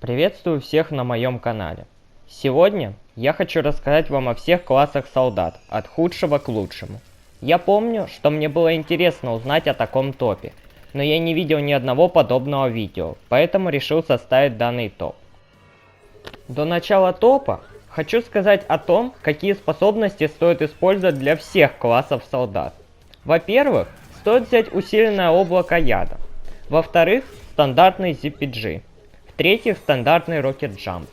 Приветствую всех на моем канале. Сегодня я хочу рассказать вам о всех классах солдат, от худшего к лучшему. Я помню, что мне было интересно узнать о таком топе, но я не видел ни одного подобного видео, поэтому решил составить данный топ. До начала топа хочу сказать о том, какие способности стоит использовать для всех классов солдат. Во-первых, стоит взять усиленное облако яда. Во-вторых, стандартный ZPG. В-третьих, стандартный Rocket Jump.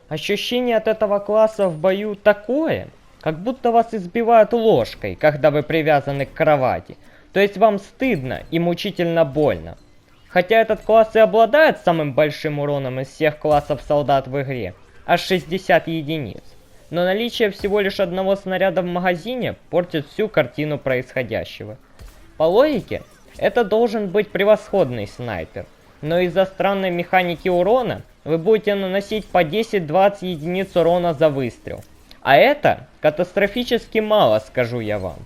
Ощущение от этого класса в бою такое, как будто вас избивают ложкой, когда вы привязаны к кровати. То есть вам стыдно и мучительно больно. Хотя этот класс и обладает самым большим уроном из всех классов солдат в игре, аж 60 единиц. Но наличие всего лишь одного снаряда в магазине портит всю картину происходящего. По логике, это должен быть превосходный снайпер, но из-за странной механики урона вы будете наносить по 10-20 единиц урона за выстрел. А это катастрофически мало, скажу я вам.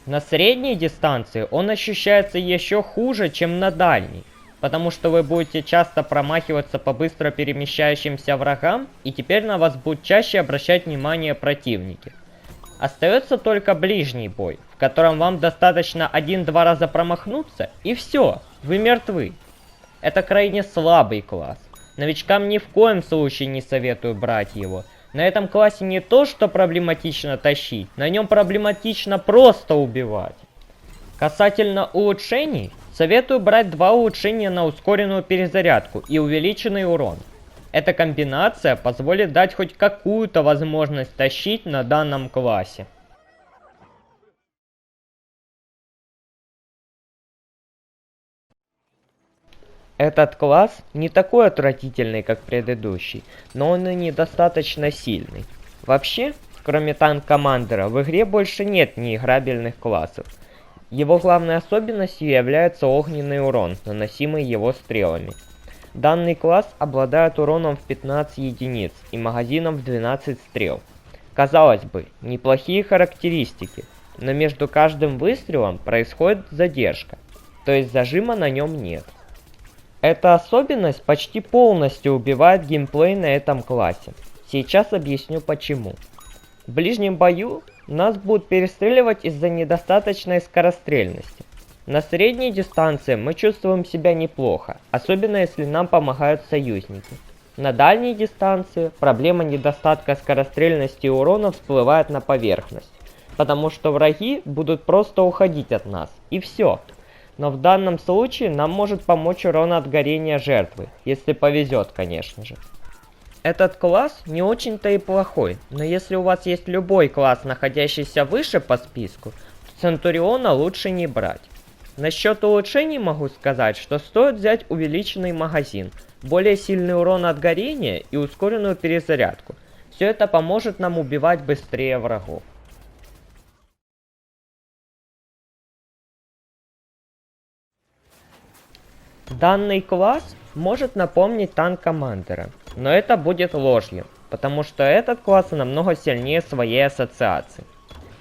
На средней дистанции он ощущается еще хуже, чем на дальней, потому что вы будете часто промахиваться по быстро перемещающимся врагам, и теперь на вас будут чаще обращать внимание противники. Остается только ближний бой, в котором вам достаточно 1-2 раза промахнуться, и все, вы мертвы. Это крайне слабый класс. Новичкам ни в коем случае не советую брать его. На этом классе не то, что проблематично тащить, на нем проблематично просто убивать. Касательно улучшений, советую брать 2 улучшения на ускоренную перезарядку и увеличенный урон. Эта комбинация позволит дать хоть какую-то возможность тащить на данном классе. Этот класс не такой отвратительный, как предыдущий, но он и недостаточно сильный. Вообще, кроме танк-командера, в игре больше нет неиграбельных классов. Его главной особенностью является огненный урон, наносимый его стрелами. Данный класс обладает уроном в 15 единиц и магазином в 12 стрел. Казалось бы, неплохие характеристики, но между каждым выстрелом происходит задержка, то есть зажима на нем нет. Эта особенность почти полностью убивает геймплей на этом классе. Сейчас объясню почему. В ближнем бою нас будут перестреливать из-за недостаточной скорострельности. На средней дистанции мы чувствуем себя неплохо, особенно если нам помогают союзники. На дальней дистанции проблема недостатка скорострельности и урона всплывает на поверхность, потому что враги будут просто уходить от нас, и все. Но в данном случае нам может помочь урон от горения жертвы, если повезет, конечно же. Этот класс не очень-то и плохой, но если у вас есть любой класс, находящийся выше по списку, то Центуриона лучше не брать. Насчет улучшений могу сказать, что стоит взять увеличенный магазин, более сильный урон от горения и ускоренную перезарядку. Все это поможет нам убивать быстрее врагов. Данный класс может напомнить танк командера, но это будет ложью, потому что этот класс намного сильнее своей ассоциации.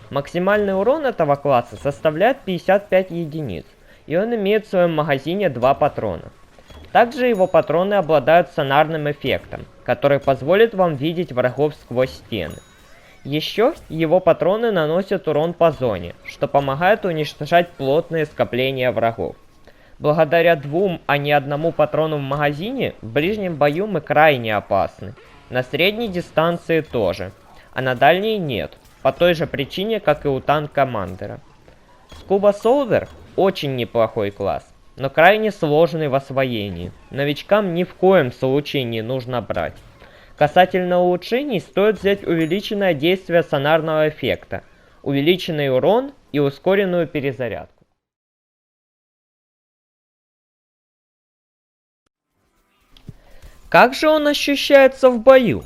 Максимальный урон этого класса составляет 55 единиц, и он имеет в своем магазине 2 патрона. Также его патроны обладают сонарным эффектом, который позволит вам видеть врагов сквозь стены. Еще его патроны наносят урон по зоне, что помогает уничтожать плотные скопления врагов. Благодаря 2, а не 1 патрону в магазине, в ближнем бою мы крайне опасны. На средней дистанции тоже, а на дальней нет, по той же причине, как и у танк-командера. Scuba Soldier очень неплохой класс, но крайне сложный в освоении. Новичкам ни в коем случае не нужно брать. Касательно улучшений, стоит взять увеличенное действие сонарного эффекта, увеличенный урон и ускоренную перезарядку. Как же он ощущается в бою?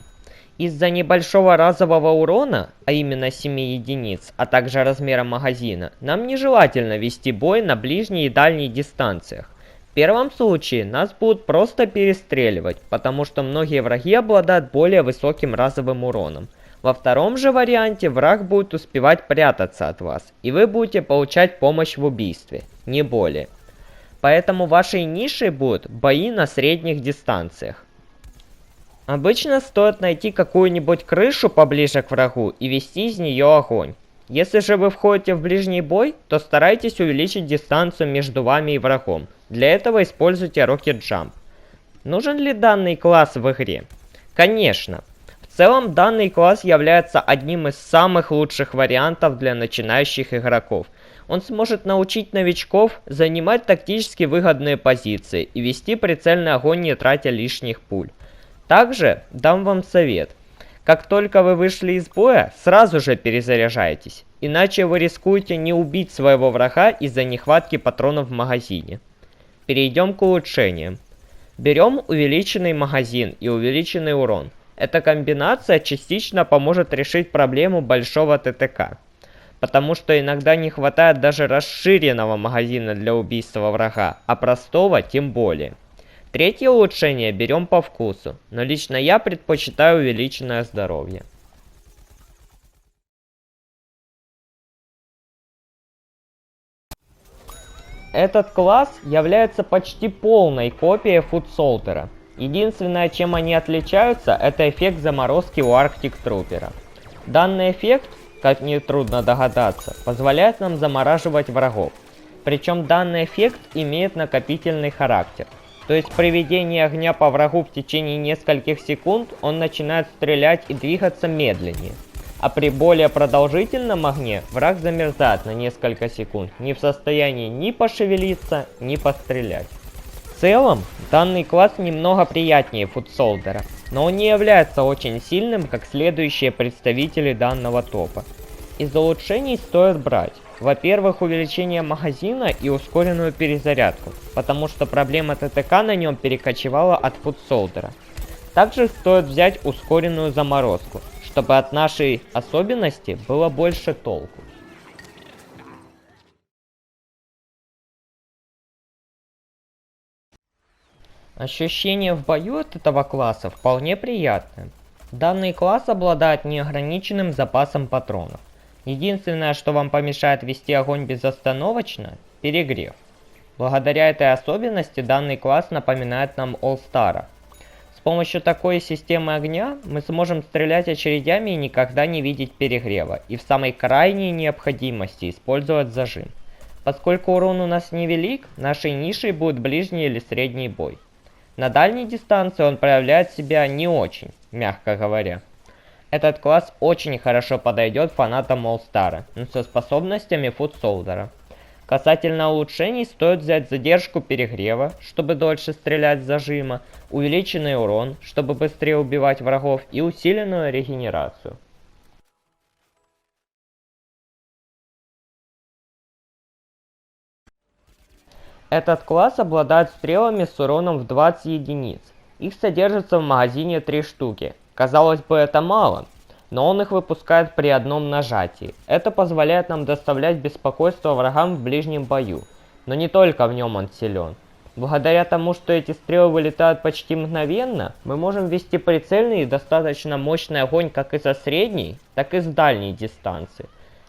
Из-за небольшого разового урона, а именно 7 единиц, а также размера магазина, нам нежелательно вести бой на ближней и дальней дистанциях. В первом случае нас будут просто перестреливать, потому что многие враги обладают более высоким разовым уроном. Во втором же варианте враг будет успевать прятаться от вас, и вы будете получать помощь в убийстве, не более. Поэтому вашей нишей будут бои на средних дистанциях. Обычно стоит найти какую-нибудь крышу поближе к врагу и вести из нее огонь. Если же вы входите в ближний бой, то старайтесь увеличить дистанцию между вами и врагом. Для этого используйте Rocket Jump. Нужен ли данный класс в игре? Конечно. В целом данный класс является одним из самых лучших вариантов для начинающих игроков. Он сможет научить новичков занимать тактически выгодные позиции и вести прицельный огонь, не тратя лишних пуль. Также дам вам совет. Как только вы вышли из боя, сразу же перезаряжайтесь, иначе вы рискуете не убить своего врага из-за нехватки патронов в магазине. Перейдем к улучшениям. Берем увеличенный магазин и увеличенный урон. Эта комбинация частично поможет решить проблему большого ТТК, потому что иногда не хватает даже расширенного магазина для убийства врага, а простого тем более. Третье улучшение берем по вкусу, но лично я предпочитаю увеличенное здоровье. Этот класс является почти полной копией Foot Soldier. Единственное, чем они отличаются, это эффект заморозки у Arctic Trooper. Данный эффект, как нетрудно догадаться, позволяет нам замораживать врагов. Причем данный эффект имеет накопительный характер. То есть при ведении огня по врагу в течение нескольких секунд он начинает стрелять и двигаться медленнее. А при более продолжительном огне враг замерзает на несколько секунд, не в состоянии ни пошевелиться, ни пострелять. В целом, данный класс немного приятнее Foot Soldier, но он не является очень сильным, как следующие представители данного топа. Из улучшений стоит брать. Во-первых, увеличение магазина и ускоренную перезарядку, потому что проблема ТТК на нем перекочевала от Foot Soldier. Также стоит взять ускоренную заморозку, чтобы от нашей особенности было больше толку. Ощущение в бою от этого класса вполне приятное. Данный класс обладает неограниченным запасом патронов. Единственное, что вам помешает вести огонь безостановочно – перегрев. Благодаря этой особенности данный класс напоминает нам All-Star. С помощью такой системы огня мы сможем стрелять очередями и никогда не видеть перегрева, и в самой крайней необходимости использовать зажим. Поскольку урон у нас невелик, нашей нишей будет ближний или средний бой. На дальней дистанции он проявляет себя не очень, мягко говоря. Этот класс очень хорошо подойдет фанатам All-Star, но со способностями Foot Soldier. Касательно улучшений стоит взять задержку перегрева, чтобы дольше стрелять с зажима, увеличенный урон, чтобы быстрее убивать врагов, и усиленную регенерацию. Этот класс обладает стрелами с уроном в 20 единиц. Их содержится в магазине 3 штуки. Казалось бы, это мало, но он их выпускает при одном нажатии. Это позволяет нам доставлять беспокойство врагам в ближнем бою. Но не только в нем он силен. Благодаря тому, что эти стрелы вылетают почти мгновенно, мы можем вести прицельный и достаточно мощный огонь как и со средней, так и с дальней дистанции.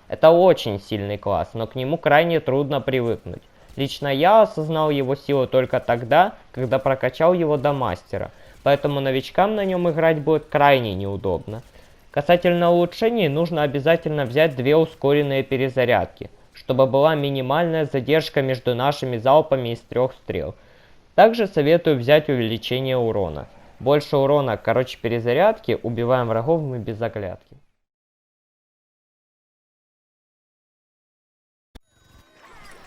Это очень сильный класс, но к нему крайне трудно привыкнуть. Лично я осознал его силу только тогда, когда прокачал его до мастера, поэтому новичкам на нем играть будет крайне неудобно. Касательно улучшений, нужно обязательно взять 2 ускоренные перезарядки, чтобы была минимальная задержка между нашими залпами из 3 стрел. Также советую взять увеличение урона. Больше урона, короче перезарядки, убиваем врагов мы без оглядки.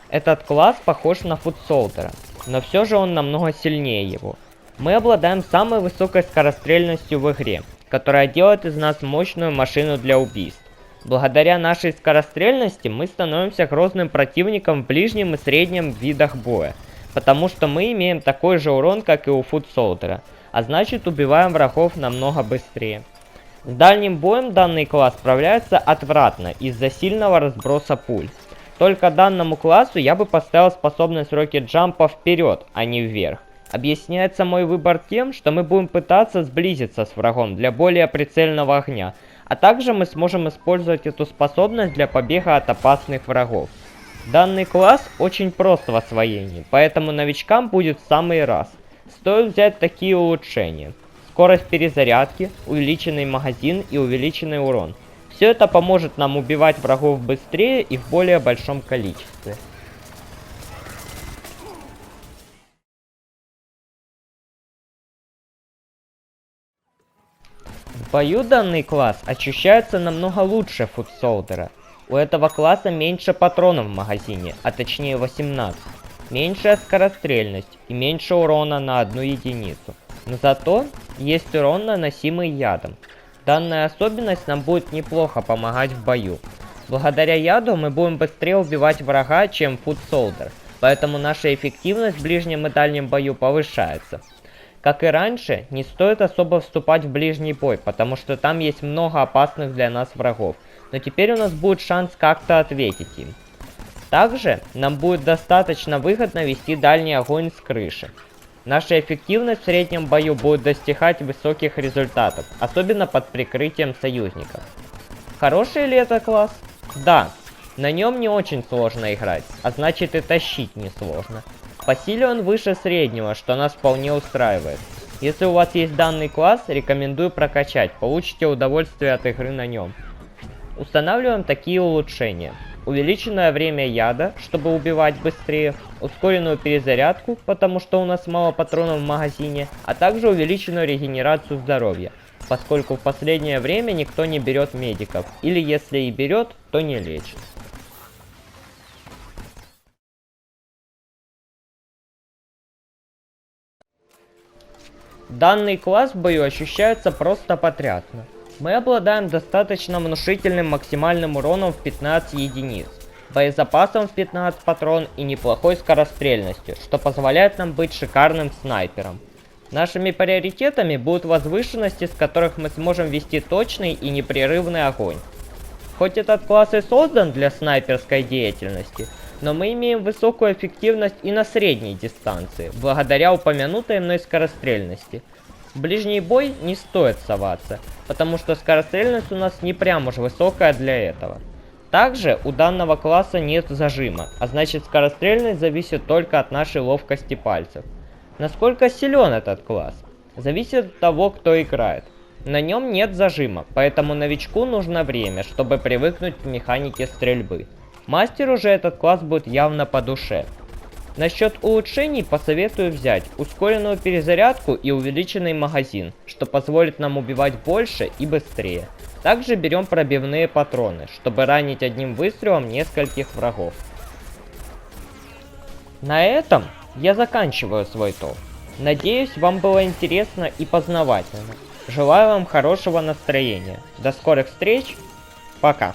Этот класс похож на Foot Soldier, но все же он намного сильнее его. Мы обладаем самой высокой скорострельностью в игре, которая делает из нас мощную машину для убийств. Благодаря нашей скорострельности мы становимся грозным противником в ближнем и среднем видах боя, потому что мы имеем такой же урон, как и у Foot Soldier, а значит убиваем врагов намного быстрее. С дальним боем данный класс справляется отвратно из-за сильного разброса пуль. Только данному классу я бы поставил способность Rocket Jump вперед, а не вверх. Объясняется мой выбор тем, что мы будем пытаться сблизиться с врагом для более прицельного огня, А также мы сможем использовать эту способность для побега от опасных врагов. Данный класс очень прост в освоении, поэтому новичкам будет в самый раз. Стоит взять такие улучшения. Скорость перезарядки, увеличенный магазин и увеличенный урон. Все это поможет нам убивать врагов быстрее и в более большом количестве. В бою данный класс ощущается намного лучше футсолдера. У этого класса меньше патронов в магазине, а точнее 18. Меньшая скорострельность и меньше урона на 1 единицу. Но зато есть урон, наносимый ядом. Данная особенность нам будет неплохо помогать в бою. Благодаря яду мы будем быстрее убивать врага, чем футсолдер, поэтому наша эффективность в ближнем и дальнем бою повышается. Как и раньше, не стоит особо вступать в ближний бой, потому что там есть много опасных для нас врагов, но теперь у нас будет шанс как-то ответить им. Также нам будет достаточно выгодно вести дальний огонь с крыши. Наша эффективность в среднем бою будет достигать высоких результатов, особенно под прикрытием союзников. Хороший ли это класс? Да, на нем не очень сложно играть, а значит и тащить несложно. По силе он выше среднего, что нас вполне устраивает. Если у вас есть данный класс, рекомендую прокачать, получите удовольствие от игры на нем. Устанавливаем такие улучшения. Увеличенное время яда, чтобы убивать быстрее, ускоренную перезарядку, потому что у нас мало патронов в магазине, а также увеличенную регенерацию здоровья, поскольку в последнее время никто не берет медиков, или если и берет, то не лечит. Данный класс в бою ощущается просто потрясно. Мы обладаем достаточно внушительным максимальным уроном в 15 единиц, боезапасом в 15 патрон и неплохой скорострельностью, что позволяет нам быть шикарным снайпером. Нашими приоритетами будут возвышенности, с которых мы сможем вести точный и непрерывный огонь. Хоть этот класс и создан для снайперской деятельности, но мы имеем высокую эффективность и на средней дистанции, благодаря упомянутой мной скорострельности. В ближний бой не стоит соваться, потому что скорострельность у нас не прям уж высокая для этого. Также у данного класса нет зажима, а значит скорострельность зависит только от нашей ловкости пальцев. Насколько силен этот класс? Зависит от того, кто играет. На нем нет зажима, поэтому новичку нужно время, чтобы привыкнуть к механике стрельбы. Мастеру же этот класс будет явно по душе. Насчет улучшений посоветую взять ускоренную перезарядку и увеличенный магазин, что позволит нам убивать больше и быстрее. Также берем пробивные патроны, чтобы ранить одним выстрелом нескольких врагов. На этом я заканчиваю свой топ. Надеюсь, вам было интересно и познавательно. Желаю вам хорошего настроения. До скорых встреч. Пока.